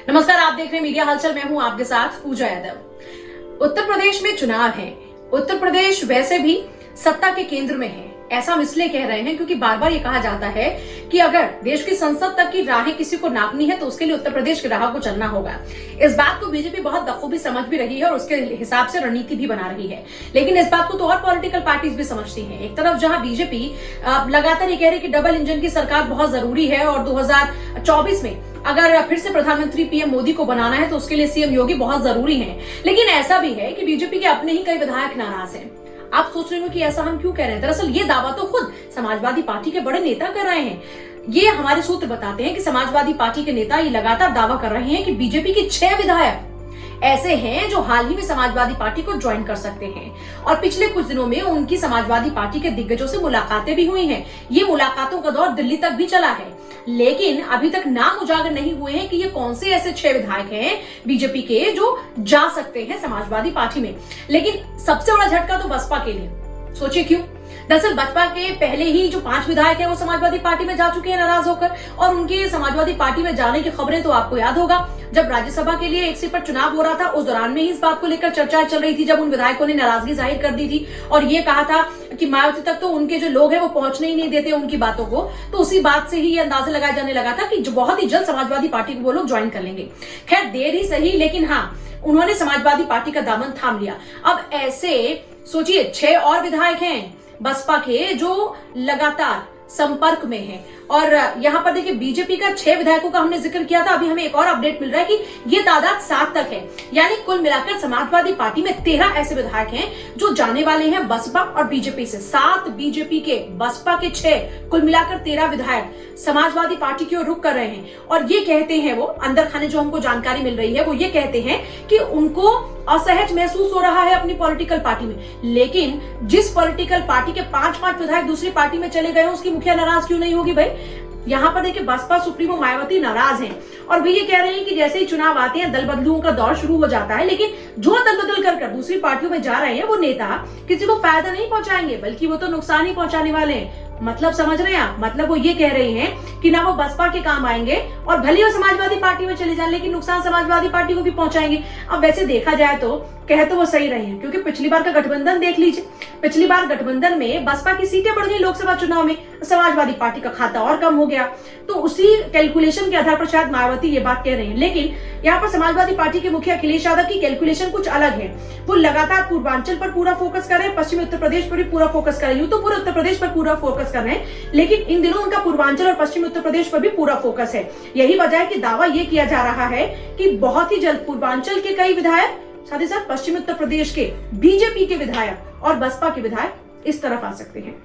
नमस्कार, आप देख रहे हैं मीडिया हलचल। मैं हूं आपके साथ पूजा यादव। उत्तर प्रदेश में चुनाव है। उत्तर प्रदेश वैसे भी सत्ता के केंद्र में है। ऐसा हम इसलिए कह रहे हैं क्योंकि बार बार ये कहा जाता है कि अगर देश की संसद तक की राहें किसी को नापनी है तो उसके लिए उत्तर प्रदेश की राह को चलना होगा। इस बात को बीजेपी बहुत बखूबी समझ भी रही है और उसके हिसाब से रणनीति भी बना रही है। लेकिन इस बात को तो और पॉलिटिकल पार्टीज भी समझती हैं। एक तरफ जहां बीजेपी लगातार ये कह रही है कि डबल इंजन की सरकार बहुत जरूरी है और 2024 में अगर फिर से प्रधानमंत्री पीएम मोदी को बनाना है तो उसके लिए सीएम योगी बहुत जरूरी है। लेकिन ऐसा भी है कि बीजेपी के अपने ही कई विधायक नाराज हैं। आप सोच रहे हो कि ऐसा हम क्यों कह रहे हैं? दरअसल ये दावा तो खुद समाजवादी पार्टी के बड़े नेता कर रहे हैं। ये हमारे सूत्र बताते हैं कि समाजवादी पार्टी के नेता ये लगातार दावा कर रहे हैं कि बीजेपी के 6 विधायक ऐसे हैं जो हाल ही में समाजवादी पार्टी को ज्वाइन कर सकते हैं और पिछले कुछ दिनों में उनकी समाजवादी पार्टी के दिग्गजों से मुलाकातें भी हुई हैं। ये मुलाकातों का दौर दिल्ली तक भी चला है, लेकिन अभी तक नाम उजागर नहीं हुए हैं कि ये कौन से ऐसे 6 विधायक हैं बीजेपी के जो जा सकते हैं समाजवादी पार्टी में। लेकिन सबसे बड़ा झटका तो बसपा के लिए। सोचिए क्यों? दरअसल बसपा के पहले ही जो 5 विधायक हैं वो समाजवादी पार्टी में जा चुके हैं नाराज होकर, और उनके समाजवादी पार्टी में जाने की खबरें तो आपको याद होगा जब राज्यसभा के लिए एक सीट पर चुनाव हो रहा था उस दौरान में ही इस बात को लेकर चर्चाएं चल रही थी, जब उन विधायकों ने नाराजगी जाहिर कर दी थी और ये कहा था कि मायावती तक तो उनके जो लोग हैं वो पहुंचने ही नहीं देते उनकी बातों को। तो उसी बात से ही ये अंदाजा लगाया जाने लगा था कि जो बहुत ही जल्द समाजवादी पार्टी को वो लोग ज्वाइन कर लेंगे। खैर देर ही सही, लेकिन हाँ, उन्होंने समाजवादी पार्टी का दामन थाम लिया। अब ऐसे सोचिए 6 और विधायक हैं बसपा के जो लगातार संपर्क में हैं। और यहाँ पर देखिए बीजेपी का 6 विधायकों का हमने जिक्र किया था, अभी हमें एक और अपडेट मिल रहा है कि ये तादाद 7 तक है। यानी कुल मिलाकर समाजवादी पार्टी में 13 ऐसे विधायक हैं जो जाने वाले हैं बसपा और बीजेपी से। 7 बीजेपी के, बसपा के 6, कुल मिलाकर 13 विधायक समाजवादी पार्टी की ओर रुख कर रहे हैं। और ये कहते हैं, वो अंदर खाने जो हमको जानकारी मिल रही है वो ये कहते हैं कि उनको असहज महसूस हो रहा है अपनी पॉलिटिकल पार्टी में। लेकिन जिस पॉलिटिकल पार्टी के 5 विधायक दूसरी पार्टी में चले गए हैं उसकी मुखिया नाराज क्यों नहीं होगी भाई? यहाँ पर देखिए बसपा सुप्रीमो मायावती नाराज हैं और वे ये कह रहे हैं कि जैसे ही चुनाव आते हैं दल बदलुओं का दौर शुरू हो जाता है, लेकिन जो दल बदल कर दूसरी पार्टियों में जा रहे हैं वो नेता किसी को फायदा नहीं पहुंचाएंगे बल्कि वो तो नुकसान ही पहुंचाने वाले हैं। मतलब समझ रहे हैं आप? मतलब वो ये कह रहे हैं कि ना वो बसपा के काम आएंगे और भले वो समाजवादी पार्टी में चले जाए लेकिन नुकसान समाजवादी पार्टी को भी पहुंचाएंगे। अब वैसे देखा जाए तो कह तो वो सही रहे हैं, क्योंकि पिछली बार का गठबंधन देख लीजिए। पिछली बार गठबंधन में बसपा की सीटें बढ़ गई लोकसभा चुनाव में, समाजवादी पार्टी का खाता और कम हो गया। तो उसी कैलकुलेशन के आधार पर शायद मायावती ये बात कह रहे हैं। लेकिन यहाँ पर समाजवादी पार्टी के मुखिया अखिलेश यादव की कैलकुलेशन कुछ अलग है। वो लगातार पूर्वांचल पर पूरा फोकस कर रहे हैं, पश्चिमी उत्तर प्रदेश पर भी पूरा फोकस कर रहे हैं। यूं तो पूरे उत्तर प्रदेश पर पूरा फोकस कर रहे हैं, लेकिन इन दिनों उनका पूर्वांचल और पश्चिमी उत्तर प्रदेश पर भी पूरा फोकस है। यही वजह है कि दावा ये किया जा रहा है कि बहुत ही जल्द पूर्वांचल के कई विधायक, साथ ही साथ पश्चिमी उत्तर प्रदेश के बीजेपी के विधायक और बसपा के विधायक इस तरफ आ सकते हैं।